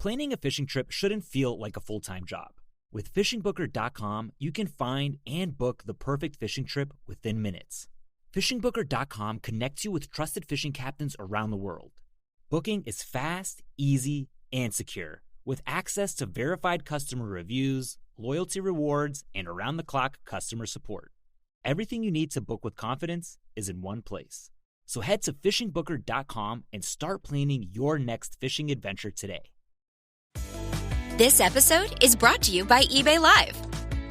Planning a fishing trip shouldn't feel like a full-time job. With fishingbooker.com, you can find and book the perfect fishing trip within minutes. Fishingbooker.com connects you with trusted fishing captains around the world. Booking is fast, easy, and secure, with access to verified customer reviews, loyalty rewards, and around-the-clock customer support. Everything you need to book with confidence is in one place. So head to fishingbooker.com and start planning your next fishing adventure today. This episode is brought to you by eBay Live.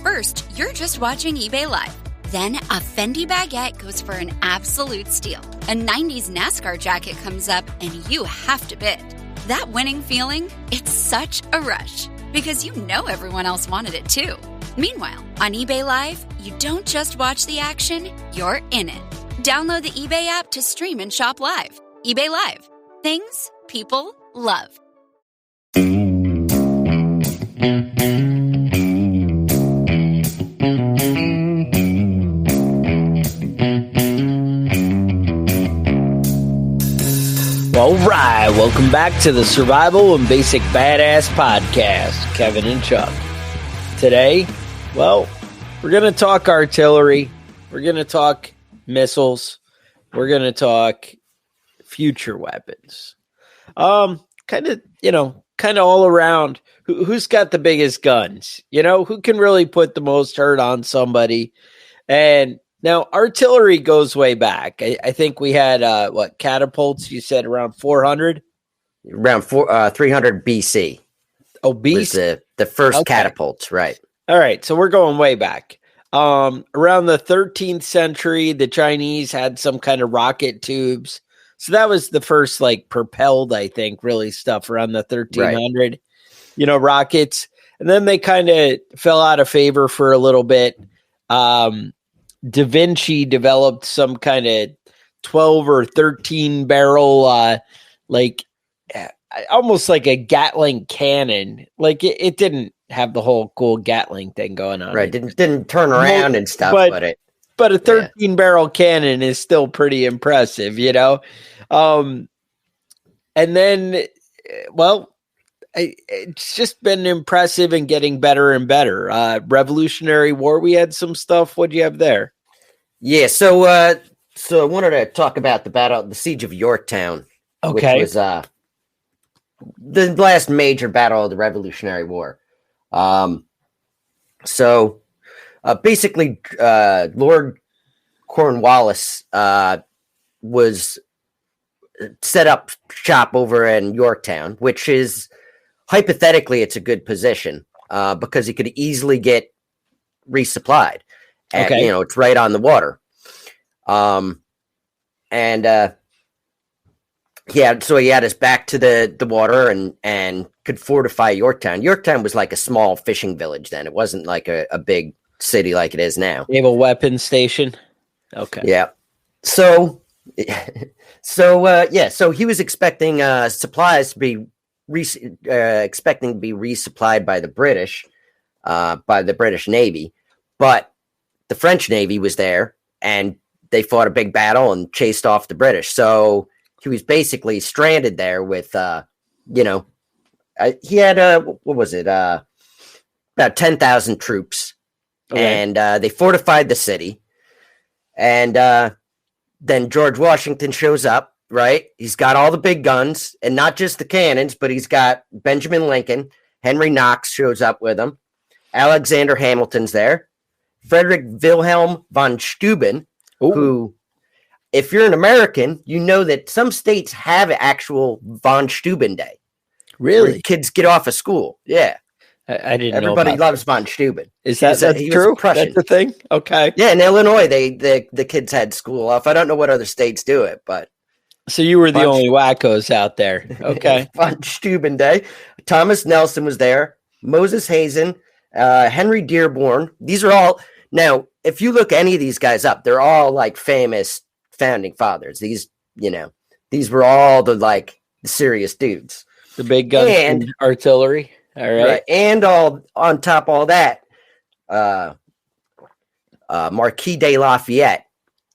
First, you're just watching eBay Live. Then a Fendi baguette goes for an absolute steal. A 90s NASCAR jacket comes up and you have to bid. That winning feeling, it's such a rush. Because you know everyone else wanted it too. Meanwhile, on eBay Live, you don't just watch the action, you're in it. Download the eBay app to stream and shop live. eBay Live. Things people love. All right, welcome back to the Survival and Basic Badass Podcast, Kevin and Chuck. Today, well, we're going to talk artillery, we're going to talk missiles, we're going to talk future weapons. Kind of all around, who's got the biggest guns? You know, who can really put the most hurt on somebody? And now, artillery goes way back. I think we had, catapults, you said around 400? Around 300 BC. Oh, BC? Was the first catapults, right. All right, so we're going way back. Around the 13th century, the Chinese had some kind of rocket tubes. So that was the first, propelled, I think, really stuff around the 1300, rockets. And then they kind of fell out of favor for a little bit. Da Vinci developed some kind of 12 or 13 barrel, almost like a Gatling cannon. It didn't have the whole cool Gatling thing going on. Right. Didn't turn around and stuff, but a 13 barrel cannon is still pretty impressive, And then, it's just been impressive and getting better and better. Revolutionary War, we had some stuff. What'd you have there? Yeah, so I wanted to talk about the Siege of Yorktown, which was the last major battle of the Revolutionary War. Basically, Lord Cornwallis was set up shop over in Yorktown, which is hypothetically it's a good position because he could easily get resupplied. It's right on the water. So he had his back to the water and could fortify Yorktown. Yorktown was like a small fishing village then. It wasn't like a big city like it is now. Naval weapons station. Okay. Yeah. So he was expecting supplies to be resupplied by the British Navy, but the French Navy was there and they fought a big battle and chased off the British. So he was basically stranded there with, he had, about 10,000 troops. Okay. And they fortified the city. And then George Washington shows up, right? He's got all the big guns and not just the cannons, but he's got Benjamin Lincoln. Henry Knox shows up with him. Alexander Hamilton's there. Frederick Wilhelm von Steuben, who, if you're an American, you know that some states have actual von Steuben Day. Really? Kids get off of school. Yeah. I didn't know. Everybody loves von Steuben. Is that true? That's the thing? Okay. Yeah, in Illinois, the kids had school off. I don't know what other states do it, but. So you were the only wackos out there. Okay. Von Steuben Day. Thomas Nelson was there. Moses Hazen. Henry Dearborn. These are all. Now, if you look any of these guys up, they're all like famous founding fathers. These were all the serious dudes. The big guns and artillery. All right. And all on top of all that, Marquis de Lafayette.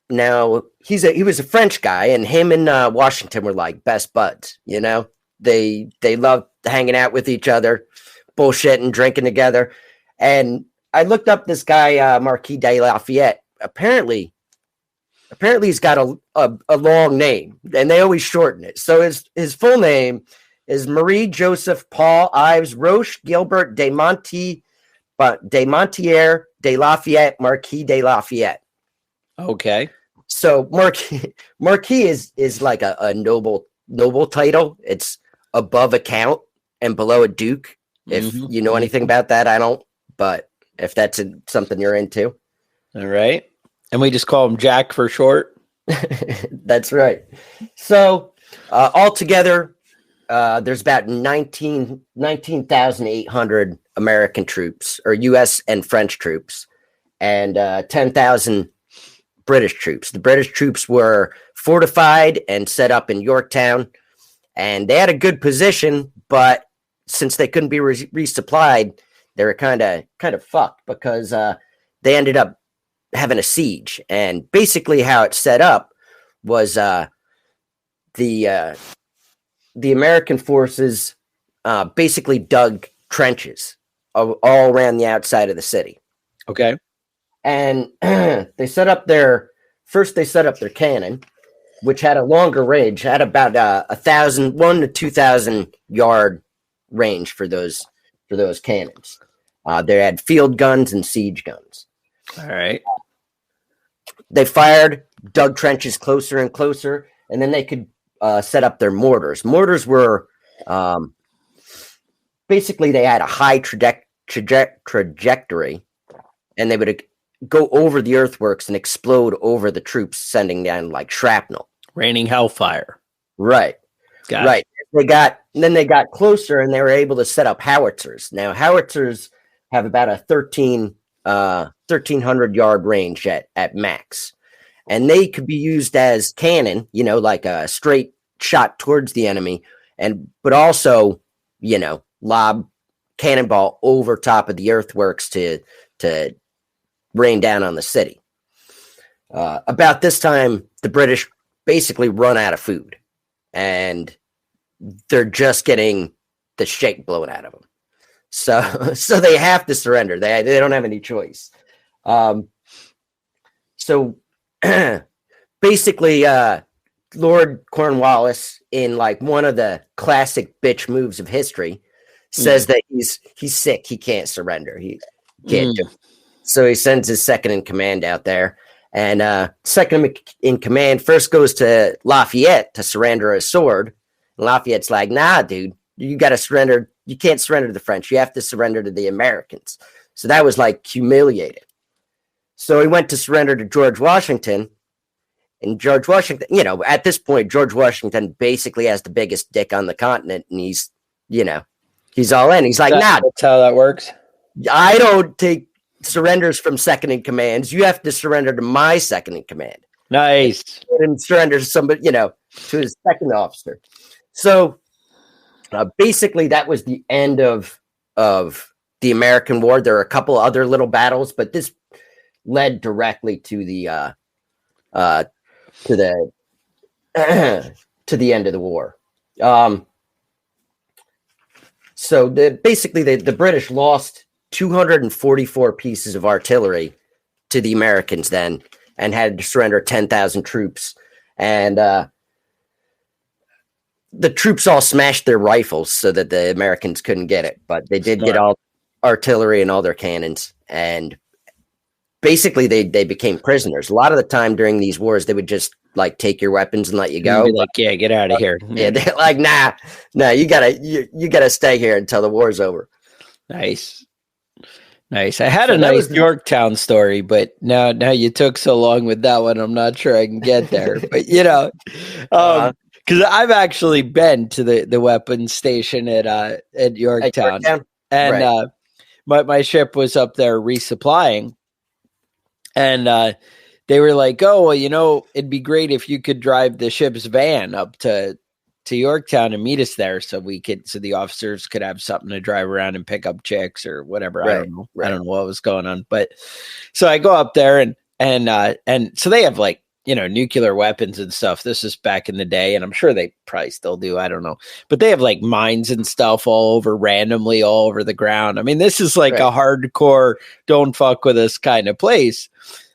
Now he was a French guy, and him and Washington were like best buds, They love hanging out with each other, bullshitting, drinking together. And I looked up this guy, Marquis de Lafayette. Apparently he's got a long name, and they always shorten it. So his full name is Marie Joseph Paul Ives Roche Gilbert de Montier de Lafayette, Marquis de Lafayette. Okay. So Marquis is like a noble title. It's above a count and below a duke. If you know anything about that, I don't. But if that's something you're into. All right. And we just call him Jack for short. That's right. So altogether, there's about 19,800 American troops, or U.S. and French troops, and 10,000 British troops. The British troops were fortified and set up in Yorktown, and they had a good position, but since they couldn't be resupplied, they were kind of fucked, because they ended up having a siege. And basically how it set up was the American forces basically dug trenches all around the outside of the city. Okay. And they set up their cannon, which had a longer range, had about 1,000 to 2,000 yard range for those cannons. They had field guns and siege guns. All right. They fired, dug trenches closer and closer, and then they could set up their mortars. Mortars were basically, they had a high trajectory, and they would go over the earthworks and explode over the troops, sending down like shrapnel. Raining hellfire. Right. Right. They got closer, and they were able to set up howitzers. Now, howitzers have about a 1,300 yard range at max, and they could be used as cannon, like a straight shot towards the enemy, but also, lob cannonball over top of the earthworks to rain down on the city. About this time, the British basically run out of food, and they're just getting the shit blown out of them. So they have to surrender. They don't have any choice. So basically, Lord Cornwallis, in like one of the classic bitch moves of history, says that he's sick. He can't surrender. He can't do it. So he sends his second in command out there. And second in command first goes to Lafayette to surrender his sword. And Lafayette's like, nah, dude, you got to surrender. You can't surrender to the French. You have to surrender to the Americans. So that was like humiliating. So he went to surrender to George Washington. And George Washington, at this point, George Washington basically has the biggest dick on the continent. And he's all in. He's like, nah. That's how that works. I don't take surrenders from second in commands. You have to surrender to my second in command. Nice. And surrender to somebody, to his second officer. So basically, that was the end of the American War. There are a couple other little battles, but this led directly to the to the end of the war. So basically, the British lost 244 pieces of artillery to the Americans then, and had to surrender 10,000 troops. And the troops all smashed their rifles so that the Americans couldn't get it, but they did get all artillery and all their cannons. And basically, they became prisoners. A lot of the time during these wars, they would just like take your weapons and let you go. Like, yeah, get out of here. Yeah, they're like, nah, you gotta stay here until the war's over. Nice. I had a nice Yorktown story, but now you took so long with that one, I'm not sure I can get there. But because I've actually been to the weapons station at Yorktown, and right. my ship was up there resupplying, and they were like, "Oh, well, it'd be great if you could drive the ship's van up to Yorktown and meet us there, so the officers could have something to drive around and pick up chicks or whatever." Right, I don't know. Right. I don't know what was going on, but so I go up there and so they have like nuclear weapons and stuff. This is back in the day, and I'm sure they probably still do. I don't know. But they have like mines and stuff all over the ground. I mean, this is like a hardcore, don't fuck with us kind of place.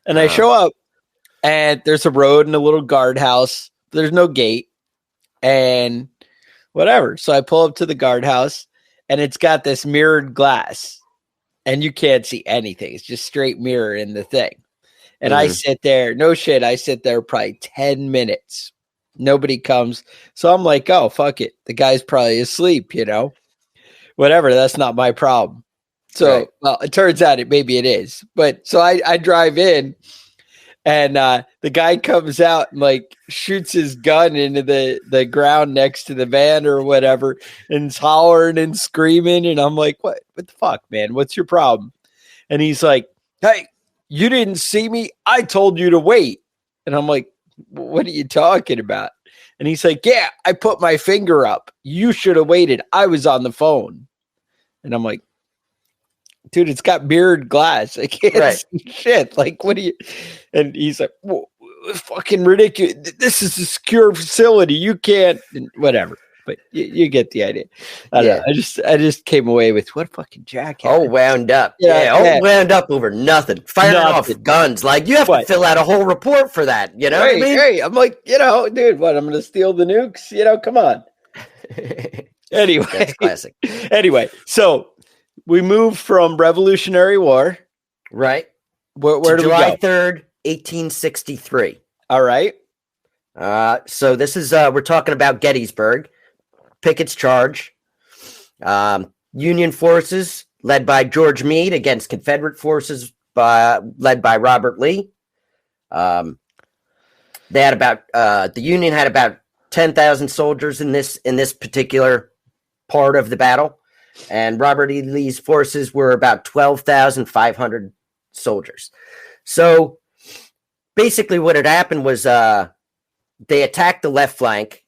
And I show up, and there's a road and a little guardhouse. There's no gate and whatever. So I pull up to the guardhouse, and it's got this mirrored glass, and you can't see anything. It's just straight mirror in the thing. And I sit there, no shit, I sit there probably 10 minutes. Nobody comes. So I'm like, oh, fuck it. The guy's probably asleep, whatever. That's not my problem. So, well, it turns out maybe it is. But so I drive in, and the guy comes out and like shoots his gun into the ground next to the van or whatever, and is hollering and screaming. And I'm like, what the fuck, man? What's your problem? And he's like, hey, you didn't see me. I told you to wait. And I'm like, what are you talking about? And he's like, yeah, I put my finger up. You should have waited. I was on the phone. And I'm like, dude, it's got mirrored glass. I can't see shit. Like, what do you? And he's like, well, fucking ridiculous. This is a secure facility. You can't, whatever. But you get the idea. I don't know. I just came away with what a fucking jackass. All wound up. Wound up over nothing. Firing off guns. Like, you have to fill out a whole report for that. You know what I mean? Hey, I'm like, dude, what? I'm going to steal the nukes? Come on. Anyway. That's classic. Anyway, so we moved from Revolutionary War. Right. Where do July we go? 3rd, 1863. All right. So this is, we're talking about Gettysburg. Pickett's charge. Union forces led by George Meade against Confederate forces led by Robert Lee. They had about the Union had about 10,000 soldiers in this particular part of the battle, and Robert E. Lee's forces were about 12,500 soldiers. So basically, what had happened was they attacked the left flank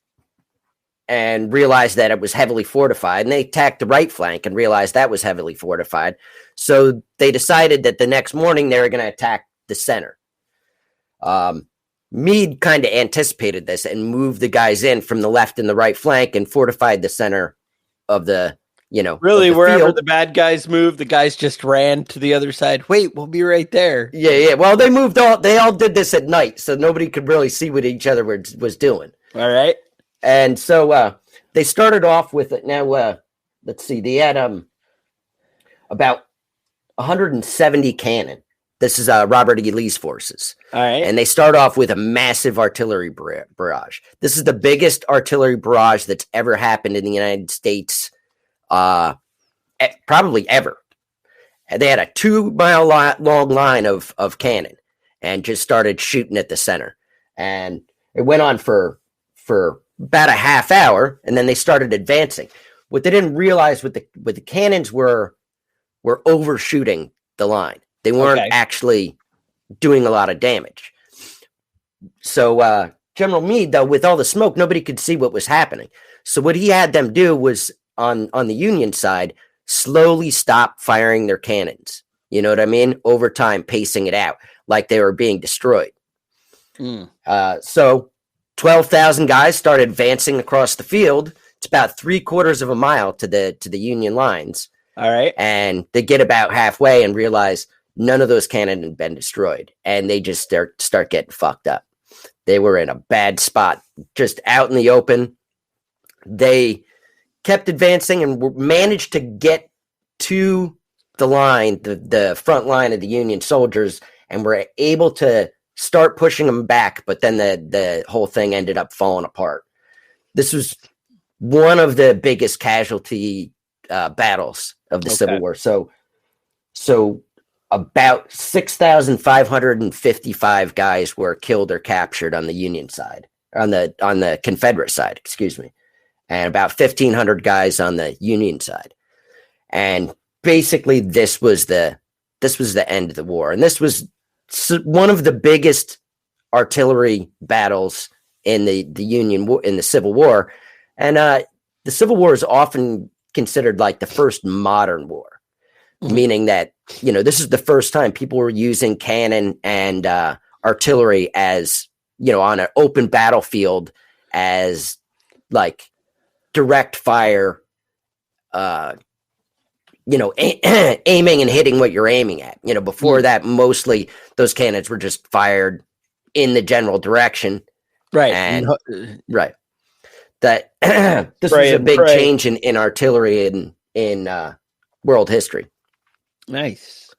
and realized that it was heavily fortified, and they attacked the right flank and realized that was heavily fortified. So they decided that the next morning they were going to attack the center. Meade kind of anticipated this and moved the guys in from the left and the right flank and fortified the center of the, really of the wherever field. the bad guys moved, the guys just ran to the other side. Wait, we'll be right there. Yeah. Well, they all did this at night, so nobody could really see what each other was doing. All right. And so they started off with it. Now, let's see. They had about 170 cannon. This is Robert E. Lee's forces. All right. And they start off with a massive artillery barrage. This is the biggest artillery barrage that's ever happened in the United States, probably ever. And they had a 2-mile long line of cannon and just started shooting at the center. And it went on for about a half hour, and then they started advancing. What they didn't realize with the cannons were overshooting the line. They weren't actually doing a lot of damage. So General Meade, though, with all the smoke, nobody could see what was happening. So what he had them do was on the Union side, slowly stop firing their cannons. You know what I mean? Over time, pacing it out like they were being destroyed. So 12,000 guys started advancing across the field. It's about 3/4 of a mile to the Union lines. All right. And they get about halfway and realize none of those cannon had been destroyed. And they just start getting fucked up. They were in a bad spot, just out in the open. They kept advancing and managed to get to the line, the front line of the Union soldiers, and were able to start pushing them back, but then the whole thing ended up falling apart. This was one of the biggest casualty battles of the Civil War. So about 6,555 guys were killed or captured on the Union side, on the Confederate side, excuse me, and about 1,500 guys on the Union side. And basically, this was the end of the war, and this was one of the biggest artillery battles in the Union in the Civil War. And the Civil War is often considered like the first modern war, meaning that, this is the first time people were using cannon and artillery as on an open battlefield as like direct fire, aiming and hitting what you're aiming at. Before that, mostly those cannons were just fired in the general direction. Right. And right. That this was a big change in artillery in world history. Nice.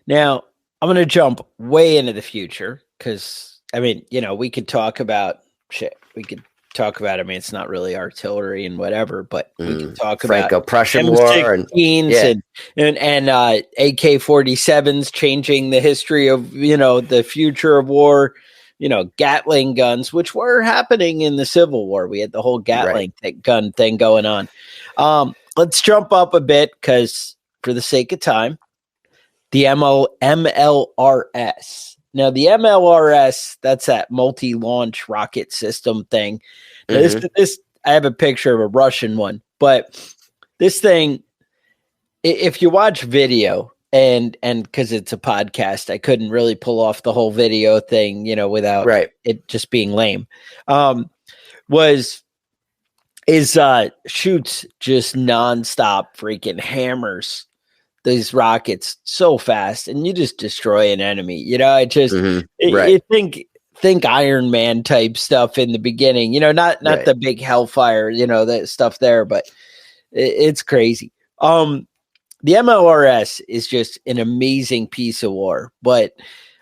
Now, I'm going to jump way into the future because, we could talk about shit. We could talk about, it's not really artillery and whatever, but we can talk about Franco-Prussian War and AK-47s changing the history of, the future of war, Gatling guns, which were happening in the Civil War. We had the whole Gatling gun thing going on. Let's jump up a bit because for the sake of time, the MLRS. Now, the MLRS, that's that multi-launch rocket system thing. Now, this I have a picture of a Russian one, but this thing, if you watch video, and because it's a podcast, I couldn't really pull off the whole video thing, without it just being lame. Shoots just nonstop freaking hammers these rockets so fast, and you just destroy an enemy. I just you think Iron Man type stuff in the beginning. Not the big hellfire, that stuff there, but it's crazy. The MLRS is just an amazing piece of war, but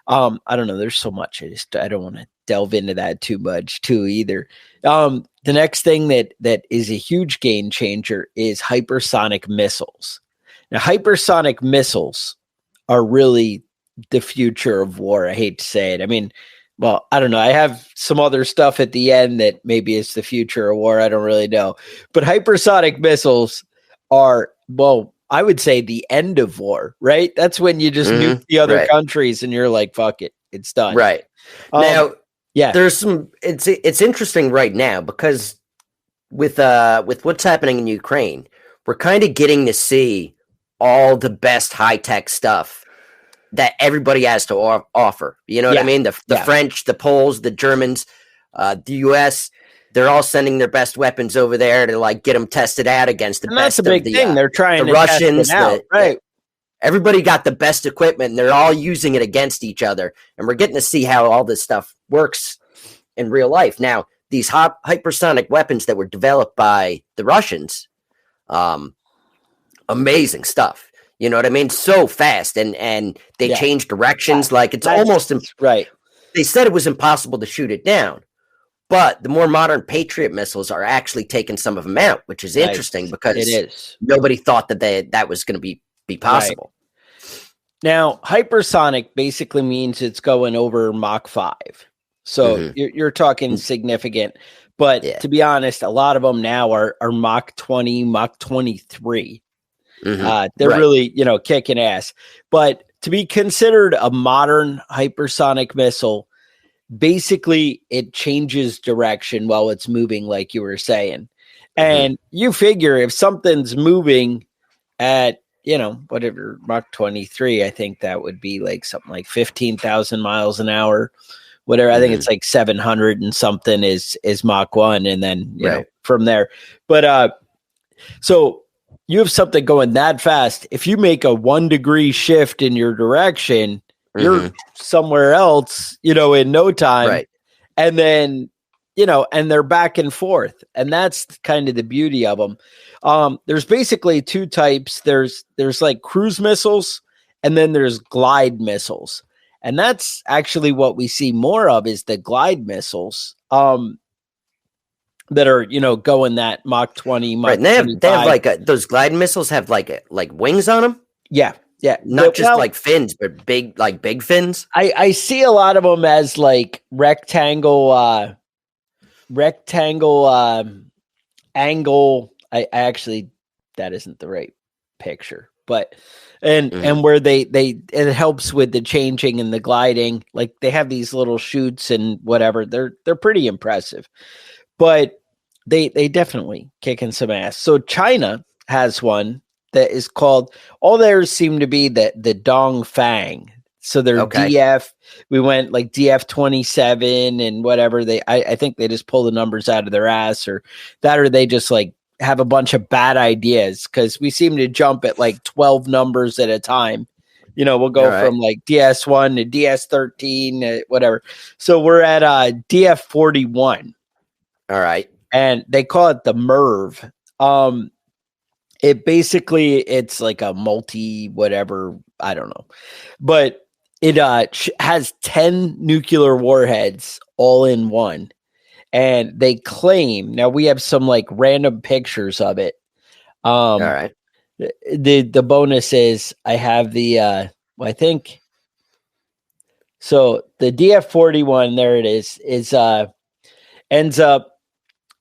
I don't know. There's so much. I don't want to delve into that too much too either. The next thing that is a huge game changer is hypersonic missiles. Now, hypersonic missiles are really the future of war. I hate to say it. I don't know. I have some other stuff at the end that maybe is the future of war. I don't really know. But hypersonic missiles are, I would say the end of war, right? That's when you just nuke the other countries and you're like, fuck it, it's done. Right. Now, there's it's interesting right now because with what's happening in Ukraine, we're kind of getting to see all the best high-tech stuff that everybody has to offer. You know what I mean? The French, the Poles, the Germans, the US, they're all sending their best weapons over there to like get them tested out against the best of the thing. They're trying the to Russians, test it out, right? Everybody got the best equipment and they're all using it against each other. And we're getting to see how all this stuff works in real life. Now, these hypersonic weapons that were developed by the Russians, amazing stuff. You know what I mean? So fast, and they change directions. Like it's almost right. They said it was impossible to shoot it down, but the more modern Patriot missiles are actually taking some of them out, which is interesting because nobody thought that was going to be possible. Right. Now, hypersonic basically means it's going over Mach 5, so you're talking significant. But to be honest, a lot of them now are Mach 20, Mach 23. They're really, kicking ass. But to be considered a modern hypersonic missile, basically it changes direction while it's moving, like you were saying. And you figure if something's moving at, whatever, Mach 23, I think that would be like something like 15,000 miles an hour, whatever. I think it's like 700 and something is Mach 1. And then, you know, from there. But so you have something going that fast. If you make a 1 degree shift in your direction, you're somewhere else, in no time. Right. And then, and they're back and forth. And that's kind of the beauty of them. There's basically two types. There's like cruise missiles, and then there's glide missiles. And that's actually what we see more of is the glide missiles. That are, going that Mach 20, Mach 25. They have like those glide missiles have like wings on them. Yeah. Not just like fins, but big fins. I see a lot of them as like rectangle angle. I actually, that isn't the right picture, but and where it helps with the changing and the gliding. Like they have these little chutes and whatever. They're pretty impressive. But they definitely kicking some ass. So China has one that is called, all theirs seem to be the Dongfang. So they're Okay. DF. We went like DF 27 and whatever. I think they just pull the numbers out of their ass, or they just like have a bunch of bad ideas, because we seem to jump at like 12 numbers at a time. We'll go from like DS1 to DS13, whatever. So we're at DF41. All right. And they call it the MERV. It's like a multi whatever, I don't know, but it has 10 nuclear warheads all in one. And they claim, now we have some like random pictures of it. All right. The bonus is I have the I think so the DF41, there it is ends up,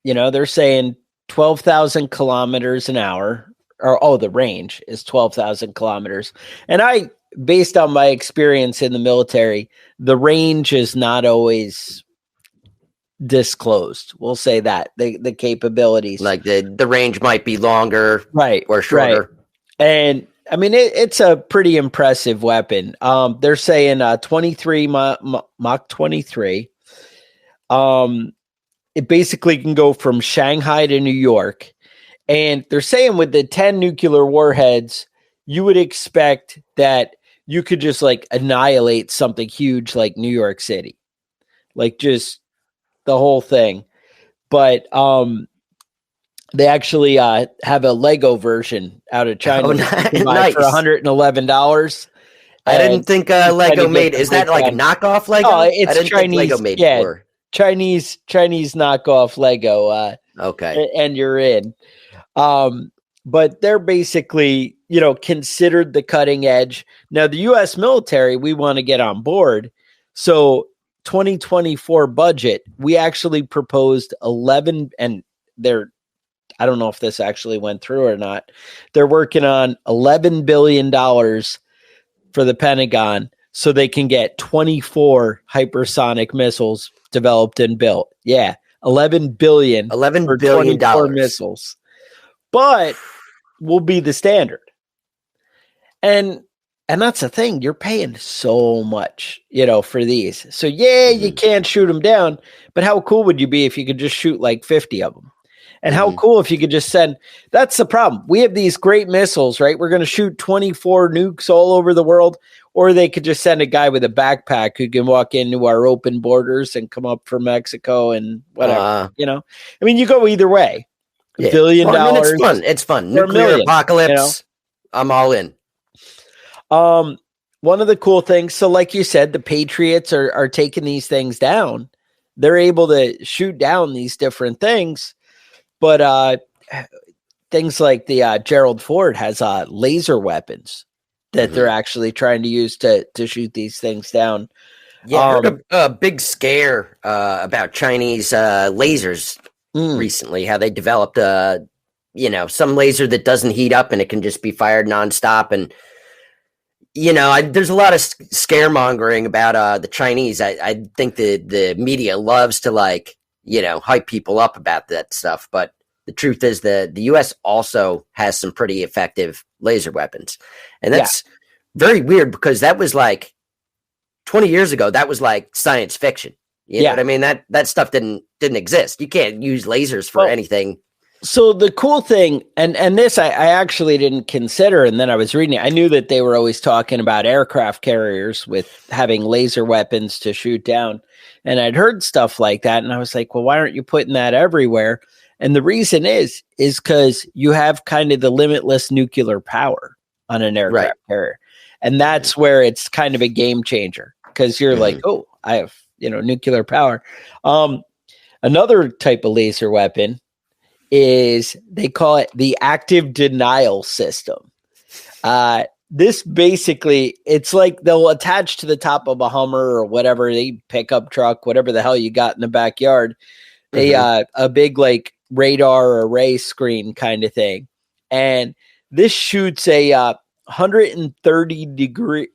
they're saying 12,000 kilometers an hour, or the range is 12,000 kilometers. And based on my experience in the military, the range is not always disclosed. We'll say that the capabilities, Like the range might be longer, right, or shorter. right. And I mean, it's a pretty impressive weapon. They're saying 23 Mach 23. It basically can go from Shanghai to New York. And they're saying with the 10 nuclear warheads, you would expect that you could just like annihilate something huge like New York City, like just the whole thing. But they actually have a Lego version out of China Nice. for $111. I didn't think Lego made. Is that like a knockoff Lego? Oh, it's I didn't Chinese. think Lego made Yeah, before. Chinese knockoff Lego. Okay. And you're in. But they're basically, considered the cutting edge. Now, the U.S. military, we want to get on board. So 2024 budget, we actually proposed 11, and I don't know if this actually went through or not. They're working on $11 billion for the Pentagon so they can get 24 hypersonic missiles developed and built. Yeah, $11 billion for 24 missiles. But will be the standard. And that's the thing. You're paying so much, for these. So you can't shoot them down, but how cool would you be if you could just shoot like 50 of them? And how cool if you could just send, that's the problem. We have these great missiles, right? We're going to shoot 24 nukes all over the world, or they could just send a guy with a backpack who can walk into our open borders and come up from Mexico and whatever, I mean, you go either way. $1 billion. Well, I mean, it's fun. It's fun. Nuclear apocalypse. I'm all in. One of the cool things, so like you said, the Patriots are taking these things down. They're able to shoot down these different things. But things like the Gerald Ford has laser weapons that they're actually trying to use to shoot these things down. Yeah, I heard a big scare about Chinese lasers recently, how they developed some laser that doesn't heat up and it can just be fired nonstop. And, there's a lot of scaremongering about the Chinese. I think the media loves to hype people up about that stuff. But the truth is the U.S. also has some pretty effective laser weapons. And that's very weird, because that was like 20 years ago. That was like science fiction. You know what I mean? That stuff didn't exist. You can't use lasers for anything. So the cool thing, and this I actually didn't consider, and then I was reading it. I knew that they were always talking about aircraft carriers with having laser weapons to shoot down. And I'd heard stuff like that. And I was like, well, why aren't you putting that everywhere? And the reason is because you have kind of the limitless nuclear power on an aircraft carrier. And that's where it's kind of a game changer, because you're like, oh, I have, nuclear power. Another type of laser weapon is, they call it the active denial system. This basically, it's like they'll attach to the top of a Hummer or whatever, the pickup truck, whatever the hell you got in the backyard, a big like radar array screen kind of thing. And this shoots a 130 degree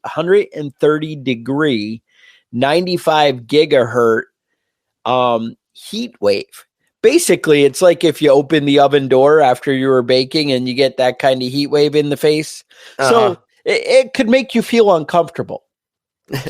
95 gigahertz heat wave. Basically, it's like if you open the oven door after you were baking and you get that kind of heat wave in the face. So it could make you feel uncomfortable.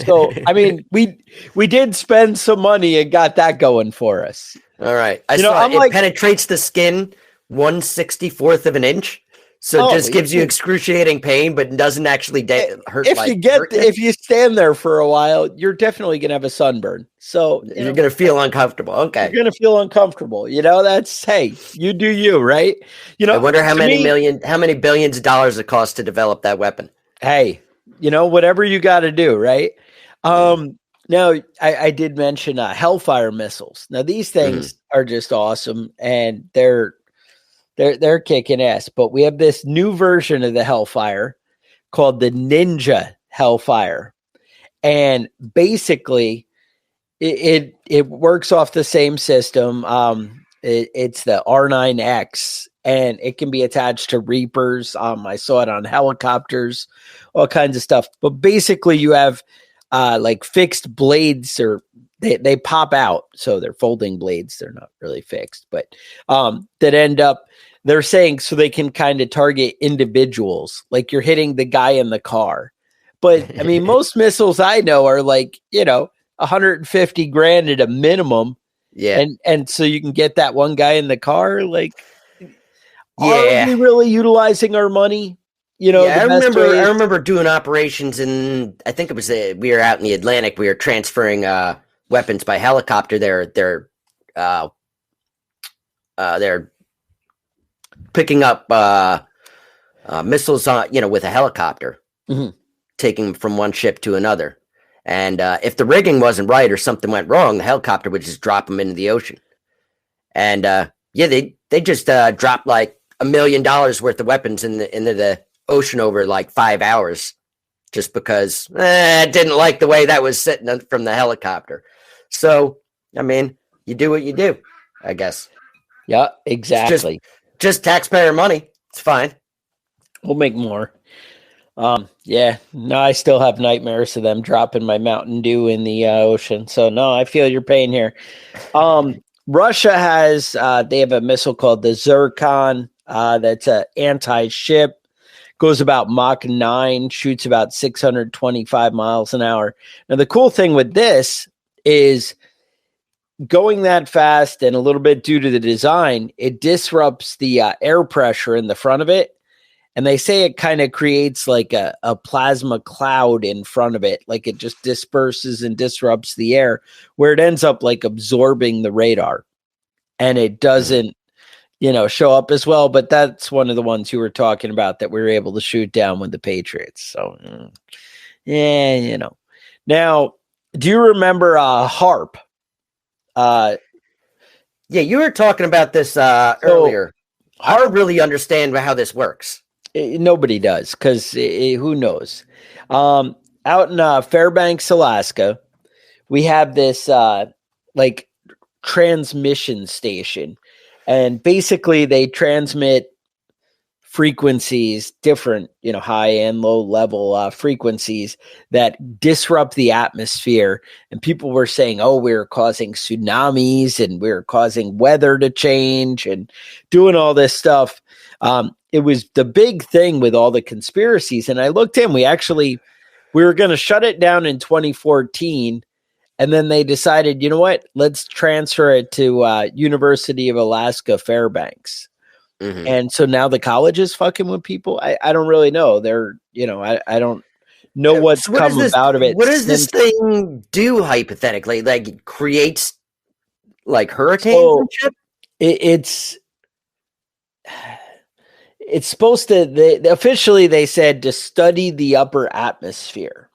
So, I mean, we did spend some money and got that going for us. All right. I saw I'm it like, penetrates the skin 1/64th of an inch. So it just gives you excruciating pain, but doesn't actually hurt. If you stand there for a while, you're definitely going to have a sunburn. So you're going to feel uncomfortable. Okay. You're going to feel uncomfortable. That's, hey, you do you, right? I wonder how many billions of dollars it costs to develop that weapon. Hey, whatever you got to do, right? Now, I did mention Hellfire missiles. Now, these things are just awesome, and they're kicking ass. But we have this new version of the Hellfire called the Ninja Hellfire, and basically, it works off the same system. It's the R9X, and it can be attached to Reapers. I saw it on helicopters, all kinds of stuff. But basically, you have like fixed blades, or they pop out, so they're folding blades. They're not really fixed, but that end up. They're saying so they can kind of target individuals, like you're hitting the guy in the car. But I mean, most missiles I know are like 150 grand at a minimum. Yeah. And so you can get that one guy in the car. Like, yeah, are we really utilizing our money? I remember doing operations in, I think it was, we were out in the Atlantic. We were transferring weapons by helicopter. They're picking up missiles on, with a helicopter, taking them from one ship to another. And if the rigging wasn't right or something went wrong, the helicopter would just drop them into the ocean. And they just dropped like $1 million worth of weapons into the ocean over like 5 hours, just because it didn't like the way that was sitting from the helicopter. So, I mean, you do what you do, I guess. Yeah, exactly. Just taxpayer money. It's fine. We'll make more. Yeah, no, I still have nightmares of them dropping my Mountain Dew in the ocean. So no, I feel your pain here. Russia has, they have a missile called the Zircon. That's an anti-ship, goes about Mach 9, shoots about 625 miles an hour. Now, the cool thing with this is going that fast, and a little bit due to the design, it disrupts the air pressure in the front of it. And they say it kind of creates like a plasma cloud in front of it. Like it just disperses and disrupts the air, where it ends up like absorbing the radar. And it doesn't, show up as well. But that's one of the ones you were talking about that we were able to shoot down with the Patriots. So, yeah, Now, do you remember HARP? Yeah, you were talking about this earlier. I don't really understand how this works. Nobody does, because who knows? Out in Fairbanks, Alaska, we have this like transmission station, and basically they transmit frequencies, different, high and low level frequencies that disrupt the atmosphere. And people were saying, oh, we're causing tsunamis and we're causing weather to change and doing all this stuff. It was the big thing with all the conspiracies. And I looked in, we were going to shut it down in 2014. And then they decided, you know what, let's transfer it to University of Alaska Fairbanks. Mm-hmm. And so now the college is fucking with people. I don't really know. They're, I don't know what's come out of it. What does this thing do hypothetically? Like it creates like hurricanes and shit? It's supposed to, officially they said to study the upper atmosphere.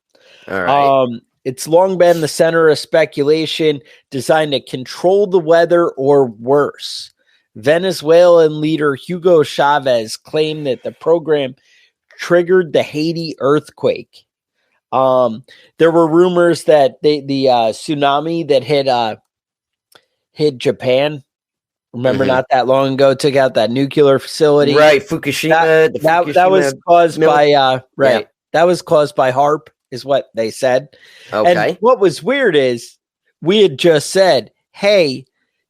All right. It's long been the center of speculation, designed to control the weather or worse. Venezuelan leader Hugo Chavez claimed that the program triggered the Haiti earthquake. There were rumors that the tsunami that hit Japan, remember, not that long ago, took out that nuclear facility. Right, Fukushima. That was caused by that was caused by HARP, is what they said. Okay. And what was weird is we had just said, hey,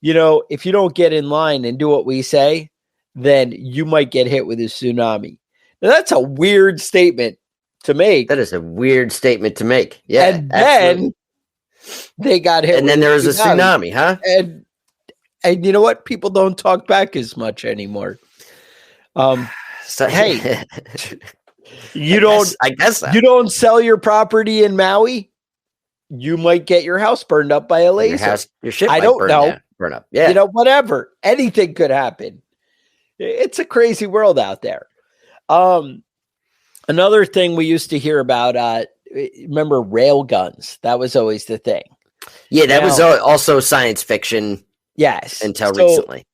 if you don't get in line and do what we say, then you might get hit with a tsunami. Now, that's a weird statement to make. That is a weird statement to make. Yeah, and absolutely. then they got hit. And then there was a tsunami, huh? And you know what? People don't talk back as much anymore. So, Hey, I guess so. You don't sell your property in Maui, you might get your house burned up by a laser. Your ship I might don't know. burn up. Yeah. Whatever. Anything could happen. It's a crazy world out there. Another thing we used to hear about, remember rail guns? That was always the thing. Yeah, that was also science fiction. Yes. Until recently.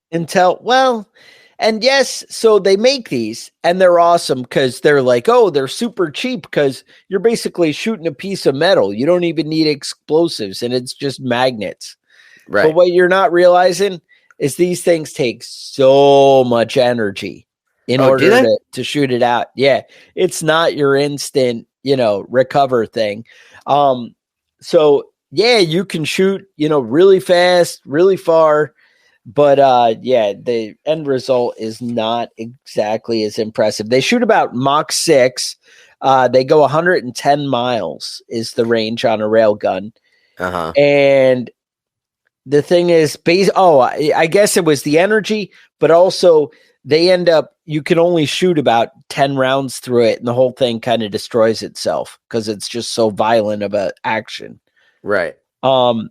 And yes, so they make these and they're awesome because they're like, oh, they're super cheap because you're basically shooting a piece of metal. You don't even need explosives and it's just magnets. Right. But what you're not realizing is these things take so much energy in order to shoot it out. Yeah. It's not your instant, recover thing. So yeah, you can shoot, really fast, really far. But the end result is not exactly as impressive. They shoot about Mach 6. They go 110 miles is the range on a rail gun. Uh-huh. And the thing is, I guess it was the energy, but also you can only shoot about 10 rounds through it, and the whole thing kind of destroys itself because it's just so violent of an action. Right. But,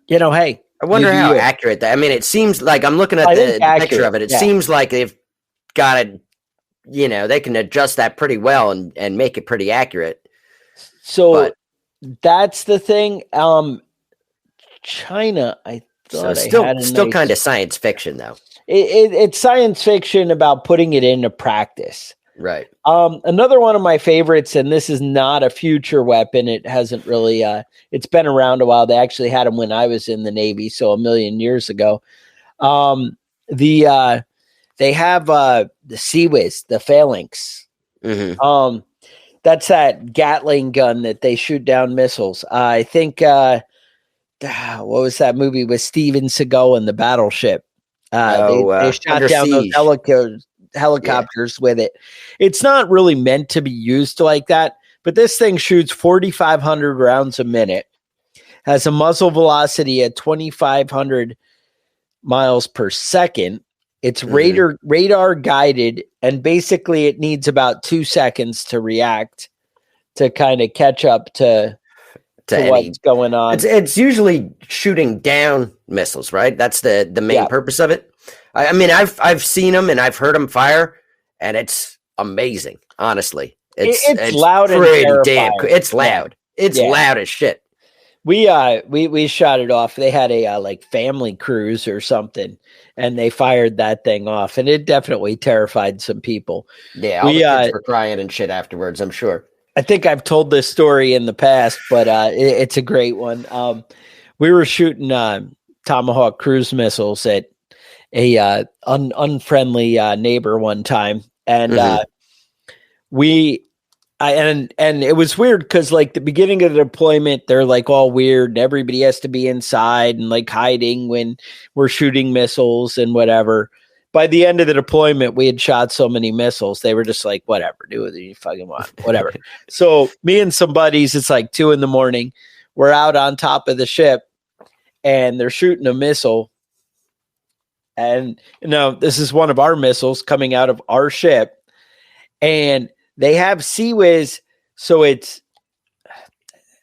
hey. I wonder how accurate that. I mean, it seems like I'm looking at the picture of it. It seems like they've got it. They can adjust that pretty well and make it pretty accurate. So that's the thing. China, I thought still kind of science fiction though. It's science fiction about putting it into practice. Right. Another one of my favorites, and this is not a future weapon. It hasn't really, it's been around a while. They actually had them when I was in the Navy. So 1,000,000 years ago, they have, the Sea-Whiz, the Phalanx. Mm-hmm. That's that Gatling gun that they shoot down missiles. I think, what was that movie with Steven Seagal and the Battleship? They shot down those helicopters with it. It's not really meant to be used like that, but this thing shoots 4,500 rounds a minute, has a muzzle velocity at 2,500 miles per second. It's radar guided, and basically it needs about 2 seconds to react to kind of catch up to what's going on. It's usually shooting down missiles, right? That's the main purpose of it. I mean, I've seen them and I've heard them fire, and it's amazing. Honestly, it's loud and terrifying. It's loud. It's loud as shit. We shot it off. They had a family cruise or something, and they fired that thing off, and it definitely terrified some people. Yeah, all the kids were crying and shit afterwards, I'm sure. I think I've told this story in the past, but it's a great one. We were shooting Tomahawk cruise missiles at a unfriendly neighbor one time, and and it was weird because the beginning of the deployment, they're all weird, and everybody has to be inside and hiding when we're shooting missiles and whatever. By the end of the deployment, we had shot so many missiles, they were just whatever, do what you fucking want, whatever. So me and some buddies, it's 2 a.m. We're out on top of the ship, and they're shooting a missile. And, this is one of our missiles coming out of our ship. And they have Sea-Whiz, so it's,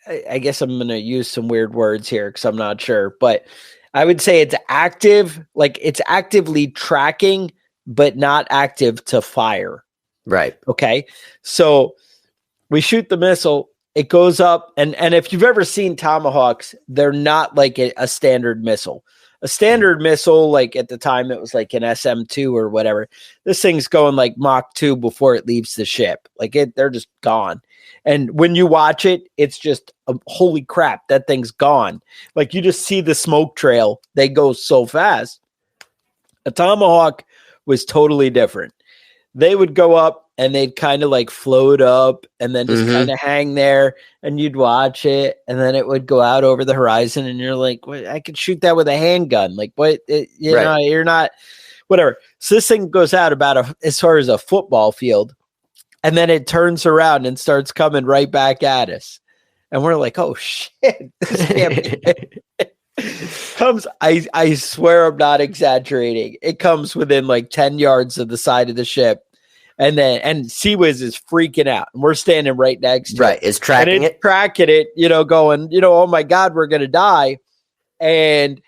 I guess I'm going to use some weird words here because I'm not sure. But I would say it's active, it's actively tracking, but not active to fire. Right. Okay. So we shoot the missile. It goes up. And if you've ever seen Tomahawks, they're not a standard missile. A standard missile, at the time, it was an SM-2 or whatever. This thing's going Mach 2 before it leaves the ship. They're just gone. And when you watch it, it's just, holy crap, that thing's gone. You just see the smoke trail. They go so fast. A Tomahawk was totally different. They would go up and they'd kind of float up and then just kind of hang there, and you'd watch it, and then it would go out over the horizon, and you're like, what? I could shoot that with a handgun. What? You're not, whatever. So this thing goes out about as far as a football field. and then it turns around and starts coming right back at us. And we're like, oh shit, this can't be. Comes, I swear I'm not exaggerating. It comes within like 10 yards of the side of the ship. And Seawiz is freaking out. And we're standing right next to it. It's tracking it. Tracking it, going, oh my God, we're going to die. And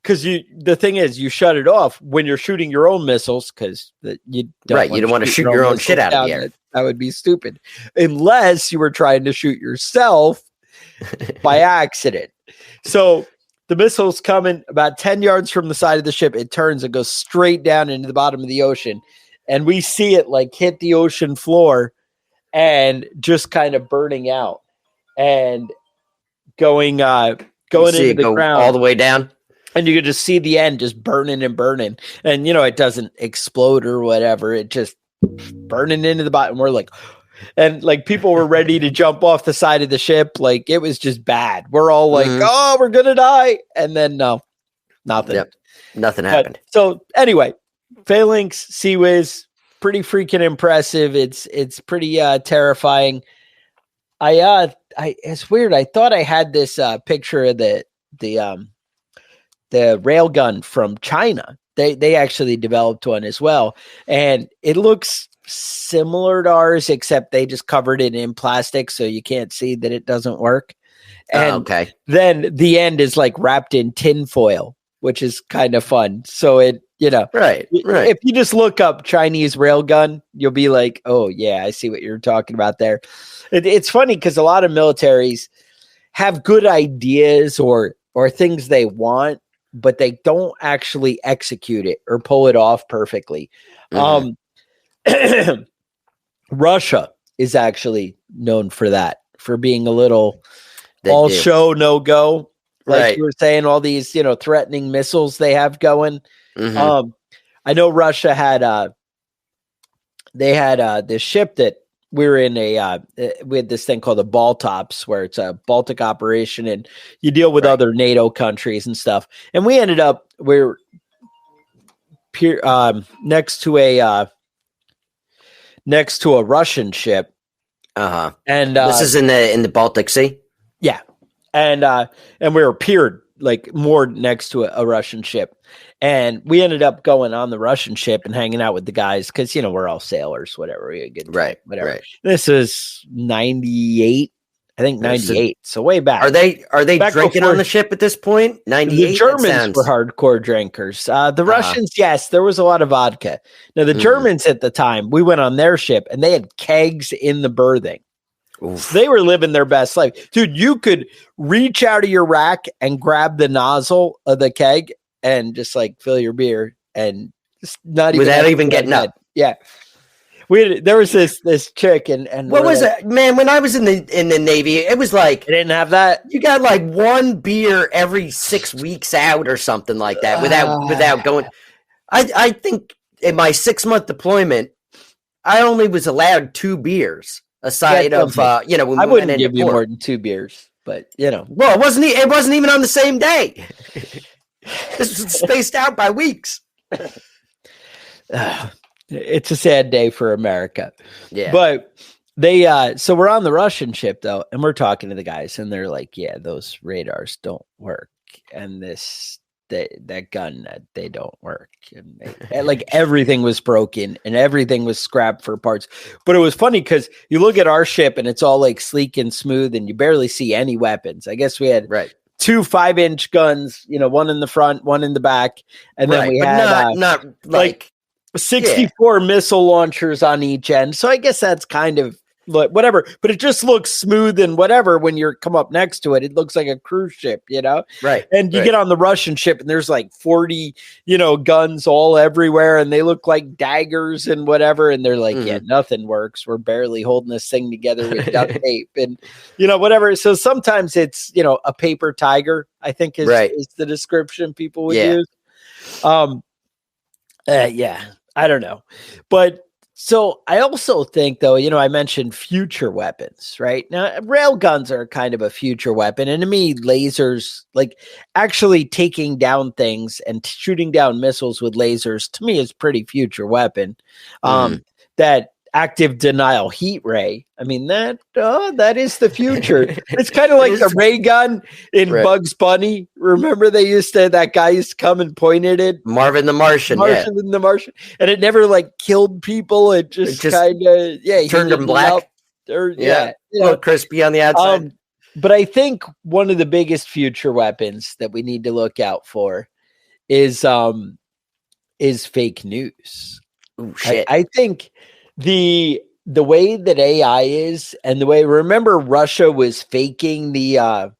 because the thing is, you shut it off when you're shooting your own missiles because you don't want to shoot your own shit out of the air. That would be stupid. Unless you were trying to shoot yourself by accident. So the missile's coming about 10 yards from the side of the ship. It turns and goes straight down into the bottom of the ocean. And we see it like hit the ocean floor and just kind of burning out and going into the ground all the way down. And you could just see the end just burning and burning. And, it doesn't explode or whatever. It just burning into the bottom. We're like, and like people were ready to jump off the side of the ship. Like it was just bad. We're all like, oh, we're going to die. And then no, nothing. Yep. Nothing happened. So anyway, Phalanx, Seawiz, pretty freaking impressive. It's pretty terrifying. It's weird. I thought I had this picture of the railgun from China. They actually developed one as well, and it looks similar to ours, except they just covered it in plastic, so you can't see that it doesn't work. And then the end is like wrapped in tin foil, which is kind of fun. So it, right. If you just look up Chinese railgun, you'll be like, oh yeah, I see what you're talking about there. It's funny because a lot of militaries have good ideas or things they want, but they don't actually execute it or pull it off perfectly. Russia is actually known for that, for being a little show, no go. Like you were saying, all these, threatening missiles they have going. I know Russia had, they had this ship that we were in we had this thing called the Baltops, where it's a Baltic operation and you deal with other NATO countries and stuff. And we ended up, we're next to a Russian ship. And this is in the Baltic Sea. Yeah. And we were pier like moored next to a Russian ship. And we ended up going on the Russian ship and hanging out with the guys because, we're all sailors, whatever. We had good time, whatever. Right. This is 98, I think 98. So way back. Are they drinking on the ship at this point? 98? The Germans were hardcore drinkers. The Russians, yes, there was a lot of vodka. Now, the Germans at the time, we went on their ship and they had kegs in the berthing. Oof. They were living their best life. Dude, you could reach out of your rack and grab the nozzle of the keg and just like fill your beer and just not even without even getting up. Yeah. There was this chick and what was it, man? When I was in the Navy, it was like they didn't have that. You got like one beer every 6 weeks out or something like that without going. I think in my 6-month deployment, I only was allowed 2 beers aside of when I wouldn't give you more than 2 beers, but well, it wasn't even on the same day. This was spaced out by weeks. It's a sad day for America. Yeah. But they so we're on the Russian ship though, and we're talking to the guys, and they're like, yeah, those radars don't work. And that gun, they don't work. And like everything was broken and everything was scrapped for parts. But it was funny because you look at our ship and it's all like sleek and smooth and you barely see any weapons. I guess we had 2 5-inch guns, one in the front, one in the back. And then we had not like 64 missile launchers on each end. So I guess that's kind of like whatever, but it just looks smooth and whatever. When you come up next to it, it looks like a cruise ship, Right. And you get on the Russian ship and there's like 40, guns all everywhere and they look like daggers and whatever. And they're like, yeah, nothing works. We're barely holding this thing together with duct tape and, whatever. So sometimes it's, a paper tiger, I think is the description people would use. I don't know. But so I also think, though, I mentioned future weapons, right? Now, rail guns are kind of a future weapon. And to me, lasers, like actually taking down things and shooting down missiles with lasers, to me is pretty future weapon. That active denial heat ray. I mean, that is the future. It's kind of like the ray gun in Bugs Bunny. Remember that guy used to come and point at it? Marvin the Martian. The Martian. And it never like killed people. It just kind of, turned them black. A little crispy on the outside. But I think one of the biggest future weapons that we need to look out for is fake news. Ooh, shit. I think the way that AI is, and the way, remember Russia was faking the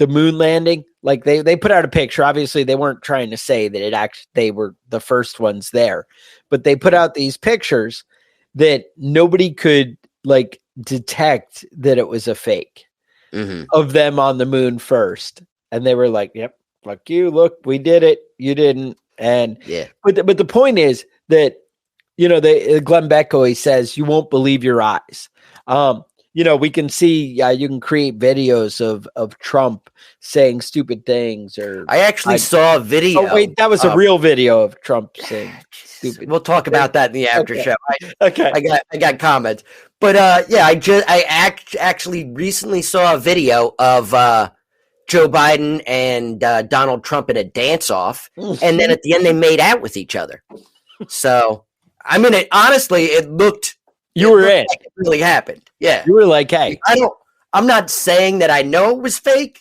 moon landing. Like they put out a picture. Obviously, they weren't trying to say that they were the first ones there, but they put out these pictures that nobody could like detect that it was a fake of them on the moon first, and they were like, "Yep, fuck you. Look, we did it. You didn't." And but the point is that, Glenn Beck always says, you won't believe your eyes. We can see, you can create videos of Trump saying stupid things. Or I actually saw a video. Oh, wait, that was a real video of Trump saying stupid. We'll talk about that in the after show. Okay. I got comments. But I actually recently saw a video of Joe Biden and Donald Trump in a dance-off, and then at the end they made out with each other. So, I mean, it looked. You were in. Like it really happened. Yeah, you were like, "Hey, I'm not saying that I know it was fake,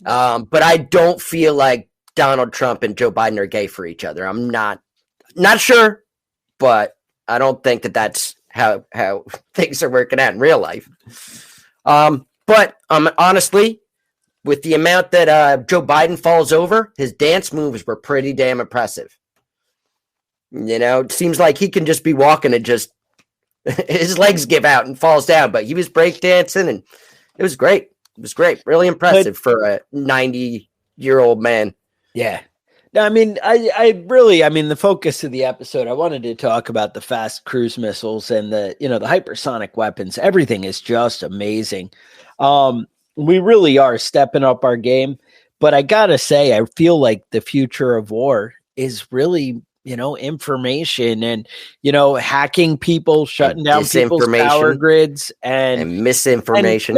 but I don't feel like Donald Trump and Joe Biden are gay for each other. I'm not sure, but I don't think that that's how things are working out in real life. But honestly, with the amount that Joe Biden falls over, his dance moves were pretty damn impressive. It seems like he can just be walking and just his legs give out and falls down, but he was breakdancing and it was great. It was great. Really impressive for a 90-year-old man. Yeah. I mean, the focus of the episode, I wanted to talk about the fast cruise missiles and the hypersonic weapons. Everything is just amazing. We really are stepping up our game, but I gotta say, I feel like the future of war is really, information and, hacking people, shutting down people's power grids and misinformation.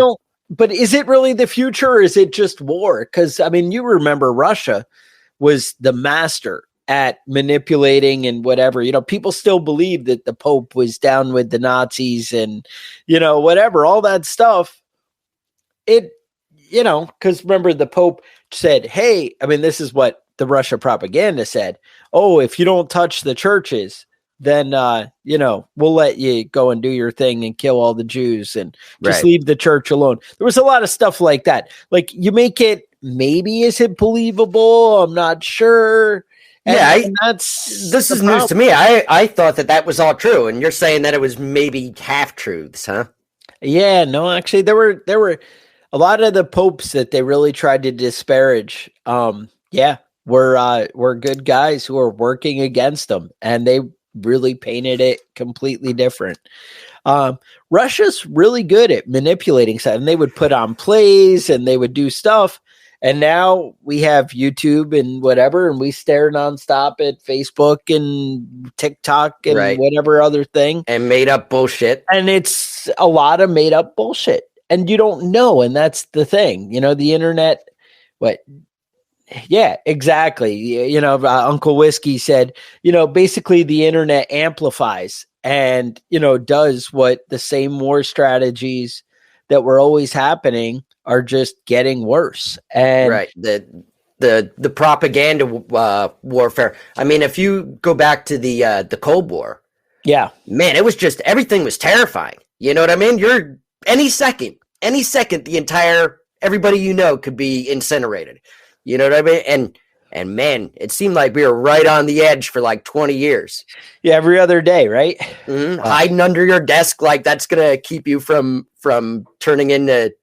But is it really the future, or is it just war? Because, I mean, you remember Russia was the master at manipulating and whatever. People still believe that the Pope was down with the Nazis and, whatever, all that stuff. Because remember, the Pope said, hey, I mean, this is what the Russia propaganda said. Oh, if you don't touch the churches, then, we'll let you go and do your thing and kill all the Jews and just leave the church alone. There was a lot of stuff like that. Like, you make it, maybe, is it believable? I'm not sure. This is news to me. I thought that was all true. And you're saying that it was maybe half truths, huh? Yeah, no, actually there were a lot of the popes that they really tried to disparage. Were good guys who are working against them, and they really painted it completely different. Russia's really good at manipulating stuff, and they would put on plays and they would do stuff. And now we have YouTube and whatever, and we stare nonstop at Facebook and TikTok and whatever other thing. And made up bullshit. And it's a lot of made up bullshit. And you don't know. And that's the thing. The internet, yeah, exactly. Uncle Whiskey said, basically the internet amplifies and, does what the same war strategies that were always happening are just getting worse. And the propaganda warfare. I mean, if you go back to the Cold War, man, it was just, everything was terrifying. You know what I mean? You're any second, the entire, everybody could be incinerated. You know what I mean? And man, it seemed like we were right on the edge for like 20 years. Yeah, every other day, right? Mm-hmm. Hiding under your desk, like that's gonna keep you from turning into,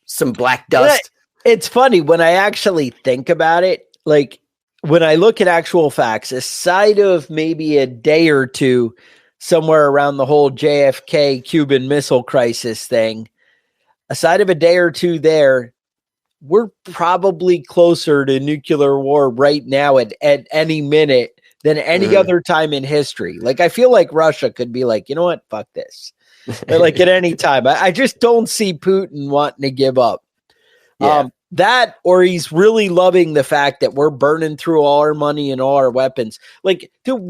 some black dust. It's funny when I actually think about it. Like when I look at actual facts, aside of maybe a day or two somewhere around the whole JFK Cuban Missile Crisis thing, aside of a day or two there, we're probably closer to nuclear war right now at any minute than any other time in history. Like, I feel like Russia could be like, you know what? Fuck this. Like, at any time. I just don't see Putin wanting to give up. Yeah. That, or he's really loving the fact that we're burning through all our money and all our weapons. Like, dude,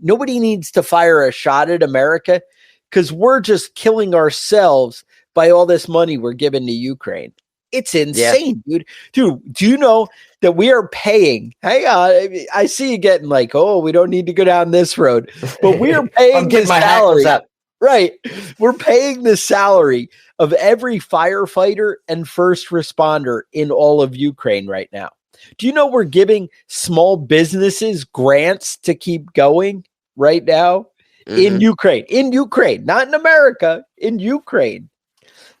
nobody needs to fire a shot at America because we're just killing ourselves by all this money we're giving to Ukraine. It's insane, dude. Dude, do you know that we are paying? Hang on, I see you getting like, oh, we don't need to go down this road, but we are paying I'm getting my salary. hackles up. Right. We're paying the salary of every firefighter and first responder in all of Ukraine right now. Do you know we're giving small businesses grants to keep going right now in Ukraine? In Ukraine, not in America, in Ukraine,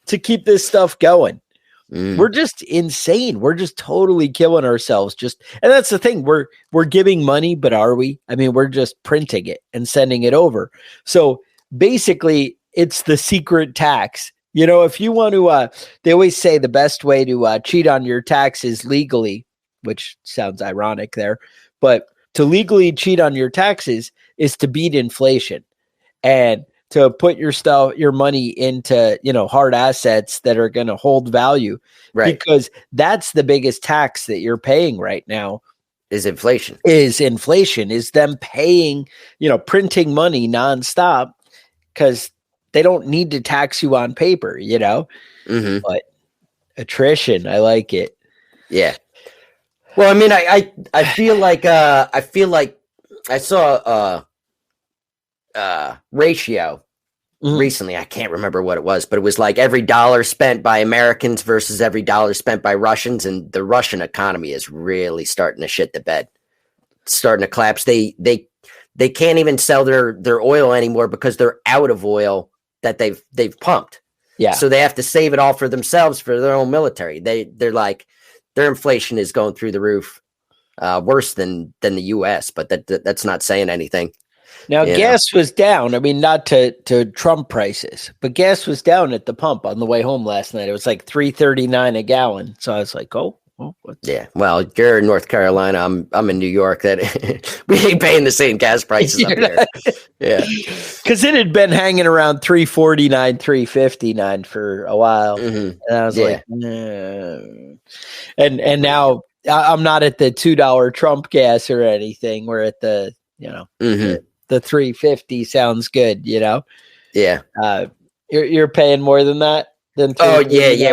to keep this stuff going. We're just insane. We're just totally killing ourselves. And that's the thing. We're giving money, but are we? I mean, we're just printing it and sending it over. So basically, it's the secret tax. You know, if you want to, they always say the best way to cheat on your taxes legally, which sounds ironic there, but to legally cheat on your taxes is to beat inflation and to put your money into, hard assets that are going to hold value, right? Because that's the biggest tax that you're paying right now. Is inflation. Is them paying, printing money nonstop because they don't need to tax you on paper, but attrition, I like it. Yeah. Well, I mean, I feel like I saw ratio recently. I can't remember what it was, but it was like every dollar spent by Americans versus every dollar spent by Russians, and the Russian economy is really starting to shit the bed. It's starting to collapse. They can't even sell their oil anymore because they're out of oil that they've pumped. Yeah. So they have to save it all for themselves, for their own military. They're like, their inflation is going through the roof, worse than the US, but that's not saying anything. Now, gas was down. I mean, not to Trump prices, but gas was down at the pump on the way home last night. It was like $3.39 a gallon. So I was like, yeah. Well, you're in North Carolina. I'm in New York. That we ain't paying the same gas prices up there. Yeah, because it had been hanging around $3.49, $3.59 for a while, and I was like, nah. And now I'm not at the $2 Trump gas or anything. We're at the the $3.50 sounds good. Yeah. You're paying more than that. Oh yeah,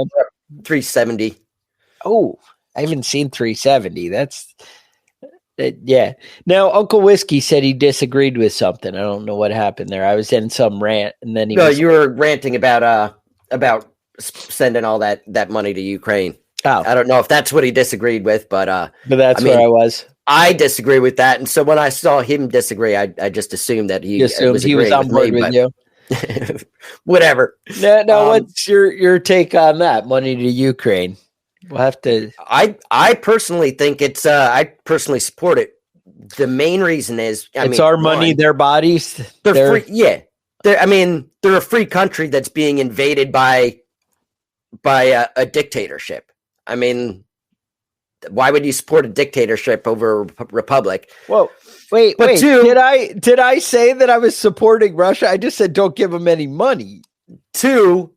$3.70. Oh, I haven't seen $3.70. That's yeah. Now, Uncle Whiskey said he disagreed with something. I don't know what happened there. I was in some rant, and then you were ranting about sending all that money to Ukraine. Oh, I don't know if that's what he disagreed with, but that's where I was. I disagree with that, and so when I saw him disagree, I just assumed that he was on board with you. Whatever. Now, what's your take on that? Money to Ukraine. We'll have to. I personally think it's. I personally support it. The main reason is, it's our money, their bodies. They're free. Yeah, they're a free country that's being invaded by a dictatorship. I mean, why would you support a dictatorship over a republic? Whoa, wait. Did I say that I was supporting Russia? I just said don't give them any money. Two,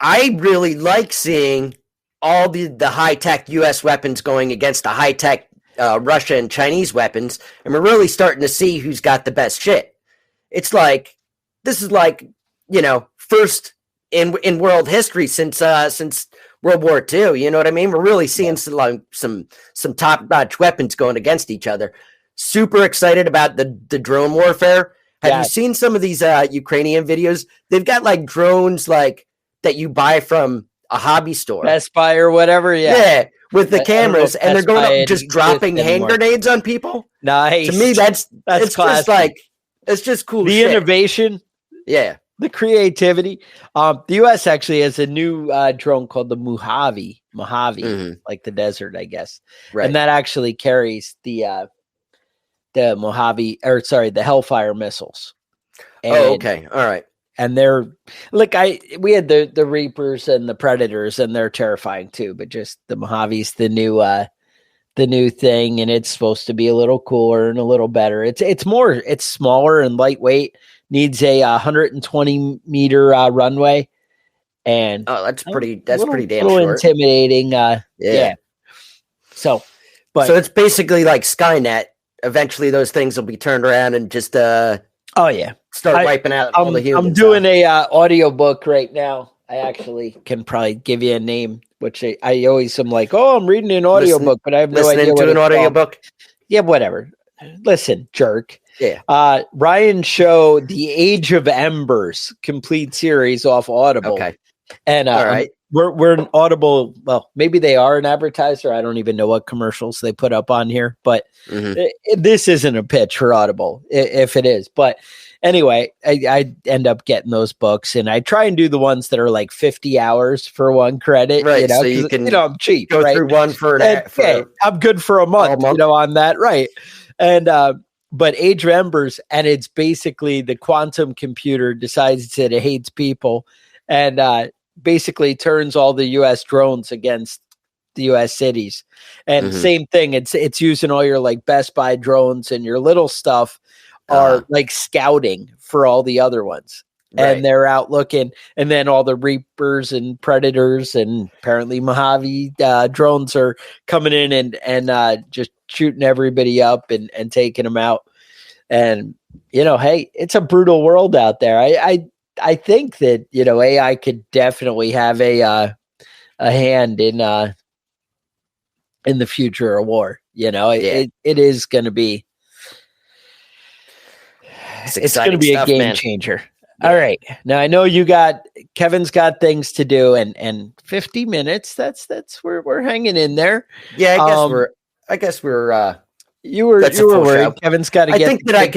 I really like seeing all the high-tech U.S. weapons going against the high-tech Russia and Chinese weapons, and we're really starting to see who's got the best shit. It's like, this is like, first in world history since World War II. You know what I mean? We're really seeing some top-notch weapons going against each other. Super excited about the drone warfare. Have you seen some of these Ukrainian videos? They've got like drones like that you buy from a hobby store, Best Buy or whatever. Yeah, with the cameras, and they're going up just dropping hand grenades on people. Nice. To me, it's classic. Just like, it's just cool. The innovation, the creativity. The U.S. actually has a new drone called the Mojave, like the desert, I guess. Right. And that actually carries the Mojave, the Hellfire missiles. And, okay, all right. And they're we had the Reapers and the Predators, and they're terrifying too. But just the Mojave's the the new thing, and it's supposed to be a little cooler and a little better. It's smaller and lightweight. Needs a 120-meter runway, and that's pretty damn little short. Intimidating. Yeah. So it's basically like Skynet. Eventually, those things will be turned around and just start wiping out all the humans. I'm doing a audiobook right now. I actually can probably give you a name, which I always am like, oh, I'm reading an audiobook, but I have no idea what to an audiobook. Yeah, whatever. Listen, jerk. Yeah. Ryan's show, The Age of Embers, complete series off Audible. Okay. And all right. We're an Audible. Well, maybe they are an advertiser. I don't even know what commercials they put up on here, but this isn't a pitch for Audible if it is. But anyway, I end up getting those books, and I try and do the ones that are like 50 hours for one credit. Right. So you can, I'm cheap. Go right? through one for I'm good for a month. On that. Right. And, but Age of Embers, and it's basically the quantum computer decides that it hates people and basically turns all the U.S. drones against the U.S. cities. And same thing, it's using all your like Best Buy drones, and your little stuff are like scouting for all the other ones. Right. And they're out looking, and then all the Reapers and Predators and apparently Mojave drones are coming in and just shooting everybody up and taking them out. And, hey, it's a brutal world out there. I think that, AI could definitely have a hand in the future of war. It is going to be, it's going to be a game changer. Yeah. All right. Now I know Kevin's got things to do, and 50 minutes. That's we're hanging in there. Yeah, I guess we're. You were worried. Show. Kevin's got to get. I think that I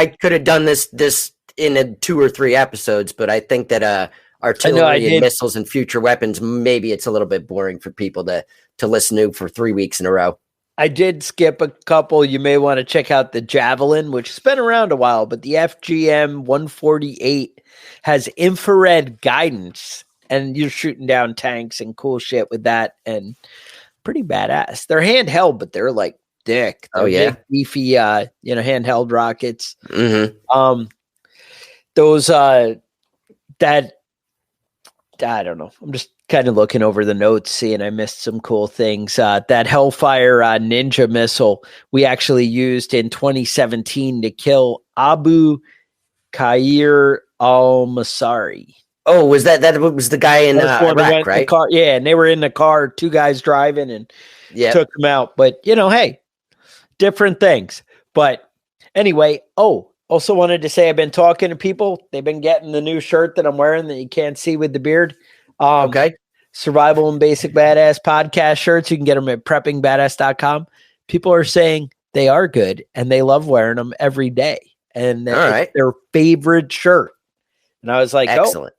could have done this in 2 or 3 episodes, but I think that artillery and missiles and future weapons, maybe it's a little bit boring for people to listen to for 3 weeks in a row. I did skip a couple. You may want to check out the Javelin, which has been around a while, but the FGM 148 has infrared guidance, and you're shooting down tanks and cool shit with that, and pretty badass. They're handheld, but they're like thick. They're big, beefy, handheld rockets. Those that I don't know. I'm just kind of looking over the notes, seeing I missed some cool things. That Hellfire Ninja missile we actually used in 2017 to kill Abu Khair al-Masari. Oh, was that was the guy in Iraq, right? Car, yeah, and they were in the car, 2 guys driving, and took them out. But, hey, different things. But anyway, also wanted to say I've been talking to people. They've been getting the new shirt that I'm wearing that you can't see with the beard. Okay. Survival and Basic Badass podcast shirts. You can get them at preppingbadass.com. People are saying they are good, and they love wearing them every day. And it's their favorite shirt. And I was like, excellent.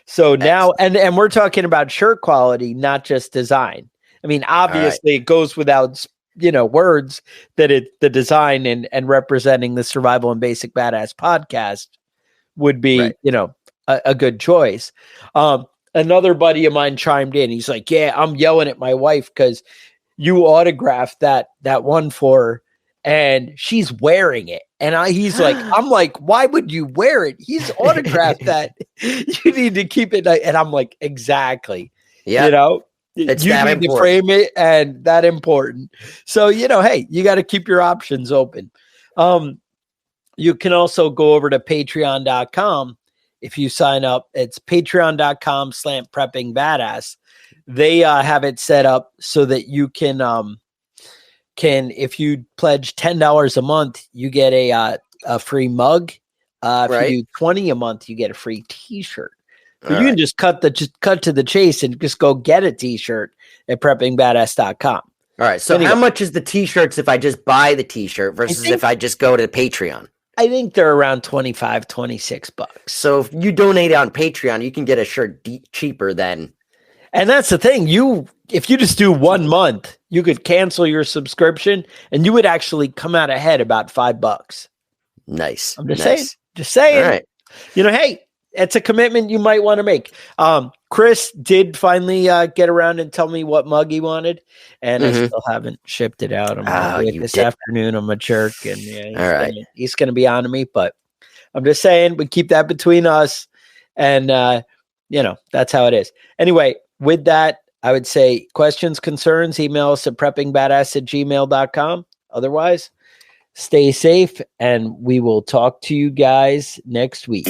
So now, and we're talking about shirt quality, not just design. I mean, obviously it goes without words that the design and representing the Survival and Basic Badass podcast would be, a good choice. Another buddy of mine chimed in. He's like, yeah, I'm yelling at my wife because you autographed that one for her and she's wearing it. And he's like, I'm like, why would you wear it? He's autographed that. You need to keep it. And I'm like, exactly. Yeah. It's you need to frame it, and that important. So, hey, you got to keep your options open. You can also go over to patreon.com. If you sign up, it's patreon.com/preppingbadass. They have it set up so that you can, if you pledge $10 a month, you get a free mug. If you do $20 a month, you get a free t-shirt. So you can just cut to the chase and just go get a t-shirt at preppingbadass.com. All right. So how much is the t-shirts if I just buy the t-shirt versus if I just go to Patreon? I think they're around $25, $26. So if you donate on Patreon, you can get a shirt cheaper than. And that's the thing. If you just do 1 month, you could cancel your subscription and you would actually come out ahead about $5. Nice. I'm just saying. Just saying. All right. Hey, it's a commitment you might want to make. Chris did finally get around and tell me what mug he wanted, and I still haven't shipped it out. I'm going to do it this afternoon. I'm a jerk, and he's going to be on to me, but I'm just saying we keep that between us, and that's how it is. Anyway, with that, I would say questions, concerns, email us at preppingbadass@gmail.com. Otherwise, stay safe, and we will talk to you guys next week.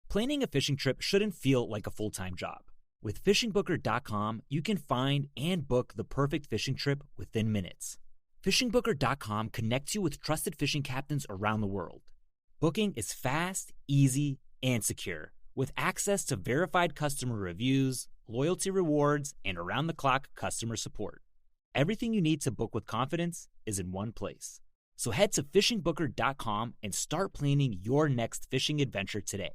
Planning a fishing trip shouldn't feel like a full-time job. With FishingBooker.com, you can find and book the perfect fishing trip within minutes. FishingBooker.com connects you with trusted fishing captains around the world. Booking is fast, easy, and secure, with access to verified customer reviews, loyalty rewards, and around-the-clock customer support. Everything you need to book with confidence is in one place. So head to FishingBooker.com and start planning your next fishing adventure today.